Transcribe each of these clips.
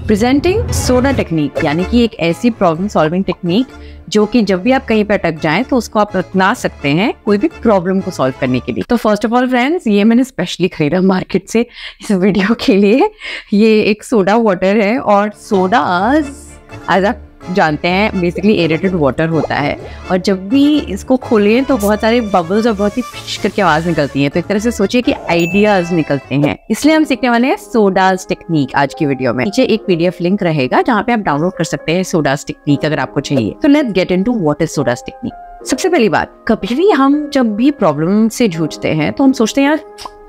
Presenting soda technique, यानी कि एक ऐसी प्रॉब्लम सॉल्विंग टेक्निक जो कि जब भी आप कहीं पे अटक जाएं तो उसको आप अपना सकते हैं कोई भी प्रॉब्लम को सॉल्व करने के लिए। तो फर्स्ट ऑफ ऑल फ्रेंड्स, ये मैंने स्पेशली खरीदा मार्केट से इस वीडियो के लिए। ये एक सोडा वाटर है और सोडा एज आप जानते हैं बेसिकली एरेटेड वाटर होता है, और जब भी इसको खोलें तो बहुत सारे बबल्स और बहुत ही फिश करके आवाज निकलती है। तो एक तरह से सोचिए कि आइडियाज निकलते हैं, इसलिए हम सीखने वाले हैं सोडाज टेक्निक आज की वीडियो में। नीचे एक पीडीएफ लिंक रहेगा जहाँ पे आप डाउनलोड कर सकते हैं सोडाज टेक्निक अगर आपको चाहिए। तो let's get into what is sodas technique. सबसे पहली बात, कभी भी हम जब भी प्रॉब्लम से जूझते हैं तो हम सोचते हैं यार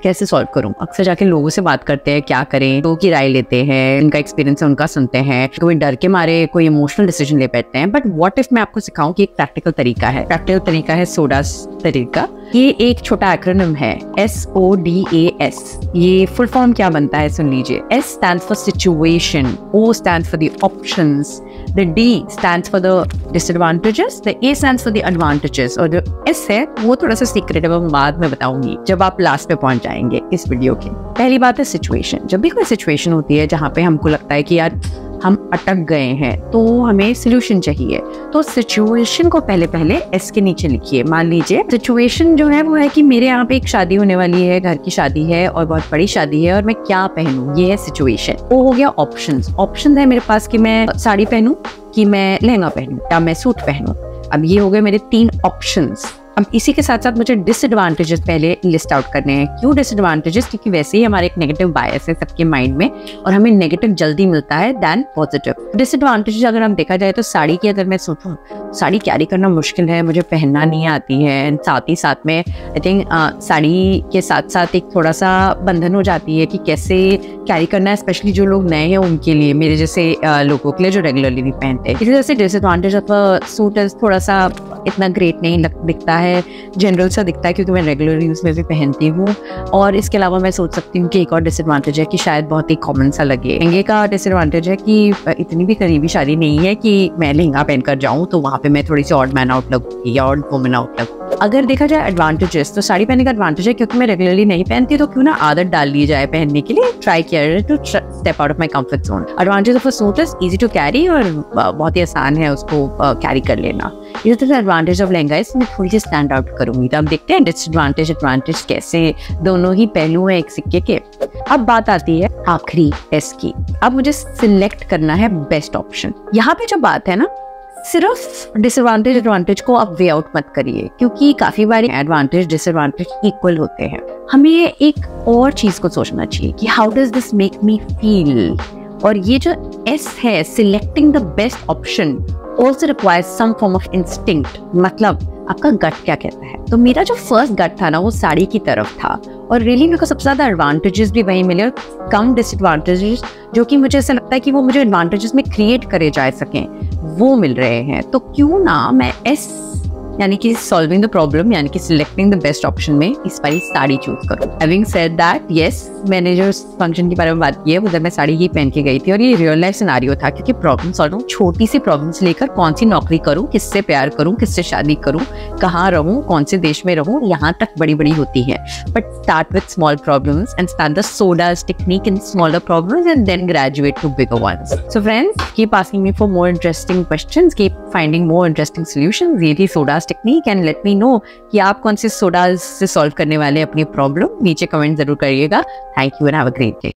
कैसे सॉल्व करूं। अक्सर जाके लोगों से बात करते हैं क्या करें, लोगों की राय लेते हैं, उनका एक्सपीरियंस है उनका सुनते हैं, कोई डर के मारे कोई इमोशनल डिसीजन ले बैठते हैं। बट व्हाट इफ मैं आपको सिखाऊं कि एक प्रैक्टिकल तरीका है। प्रैक्टिकल तरीका है सोडास तरीका। ये एक छोटा एक्रोनिम है SODAS। ये फुल फॉर्म क्या बनता है सुन लीजिए। S stands for situation, O stands for the options, the D stands for the disadvantages, the A stands for the advantages, और जो S है वो थोड़ा सा सीक्रेट है, मैं बाद में बताऊंगी जब आप लास्ट पे पहुंच जाएंगे इस वीडियो के। पहली बात है सिचुएशन। जब भी कोई सिचुएशन होती है जहाँ पे हमको लगता है कि यार हम अटक गए हैं तो हमें सोल्यूशन चाहिए, तो सिचुएशन को पहले S के नीचे लिखिए। मान लीजिए सिचुएशन जो है वो है कि मेरे यहाँ पे एक शादी होने वाली है, घर की शादी है और बहुत बड़ी शादी है, और मैं क्या पहनूं, ये है सिचुएशन। वो हो गया ऑप्शंस। ऑप्शन है मेरे पास कि मैं साड़ी पहनूं, कि मैं लहंगा पहनूं या मैं सूट पहनूं। अब ये हो गए मेरे 3 ऑप्शंस। अब इसी के साथ साथ मुझे डिसएडवांटेजेस पहले लिस्ट आउट करने हैं। क्यों डिसएडवांटेजेस? क्योंकि वैसे ही हमारे एक नेगेटिव बायस है सबके माइंड में, और हमें नेगेटिव जल्दी मिलता है देन पॉजिटिव। डिसएडवांटेजेस अगर हम देखा जाए तो साड़ी की अगर मैं सोचूं, साड़ी कैरी करना मुश्किल है, मुझे पहनना नहीं आती है। साथ ही साथ में आई थिंक साड़ी के साथ साथ एक थोड़ा सा बंधन हो जाती है कि कैसे कैरी करना है, स्पेशली जो लोग नए हैं उनके लिए, मेरे जैसे लोगों के लिए जो रेगुलरली नहीं पहनते। इसी वजह से डिसएडवांटेज ऑफ सूट थोड़ा सा इतना ग्रेट नहीं दिखता है, जनरल सा दिखता है, क्योंकि मैं रेगुलर यूज में भी पहनती हूँ। और इसके अलावा मैं सोच सकती हूँ कि एक और डिसएडवांटेज है कि शायद बहुत ही कॉमन सा लगे। लहंगे का डिसएडवांटेज है कि इतनी भी करीबी शादी नहीं है कि मैं लहंगा पहनकर जाऊँ तो वहाँ पे मैं थोड़ी सी ऑड मैन आउट लगूंगी या ऑड वुमन आउट लगूंगी। अगर देखा जाए एडवांटेजेस, तो साड़ी पहनने का एडवांटेज है क्योंकि मैं रेगुलरली नहीं पहनती, तो क्यों ना आदत डाल ली जाए पहनने के लिए। ट्राई किया to step out of my comfort zone. Advantage of a suit is easy to carry, और बहुत ही आसान है उसको कैरी कर लेना। इसी तरह एडवांटेज ऑफ लहंगा मैं थोड़ी सी स्टैंड आउट करूंगी। तो अब देखते हैं डिसएडवांटेज एडवांटेज कैसे दोनों ही पहलू हैं एक सिक्के के। अब बात आती है आखिरी S की। अब मुझे सिलेक्ट करना है बेस्ट ऑप्शन। यहाँ पे जो बात है ना, सिर्फ डिसएडवांटेज एडवांटेज को आप वे आउट मत करिए, क्योंकि काफी बार एडवांटेज डिसएडवांटेज इक्वल होते हैं। हमें एक और चीज को सोचना चाहिए कि how does this make me feel. और ये जो S है, selecting the best option also requires some form of instinct, मतलब आपका गट क्या कहता है। तो मेरा जो फर्स्ट गट था ना वो साड़ी की तरफ था, और रियली मेरे को सबसे ज्यादा एडवांटेजेस भी वही मिले और कम डिसएडवांटेजेस जो कि मुझे ऐसा लगता है कि वो मुझे एडवांटेजेस में क्रिएट करे जा सकें वो मिल रहे हैं। तो क्यों ना मैं S यानी कि सॉल्विंग द प्रॉब्लम यानी कि सिलेक्टिंग द बेस्ट ऑप्शन में इस बार साड़ी चूज करूं। हैविंग सेड दैट, यस, मैंने जो फंक्शन के बारे में बात की है वो जब मैं साड़ी ही पहन के गई थी, और ये रियल लाइफ सिनेरियो था, क्योंकि प्रॉब्लम सॉल्विंग छोटी सी प्रॉब्लम से लेकर कौन सी नौकरी करूं, किससे प्यार करूं, किससे शादी करूं, कहाँ रहूं, कौन से देश में रहूं, यहाँ तक बड़ी बड़ी होती है। But start with small problems and start the SODAS technique in smaller problems and then graduate to bigger ones. So friends, keep asking me for more interesting questions, keep finding more interesting solutions. ये थी SODAS technique, and let me know कि आप कौन से sodas से solve करने वाले अपनी प्रॉब्लम। नीचे कमेंट जरूर करिएगा। Thank you and have a great day.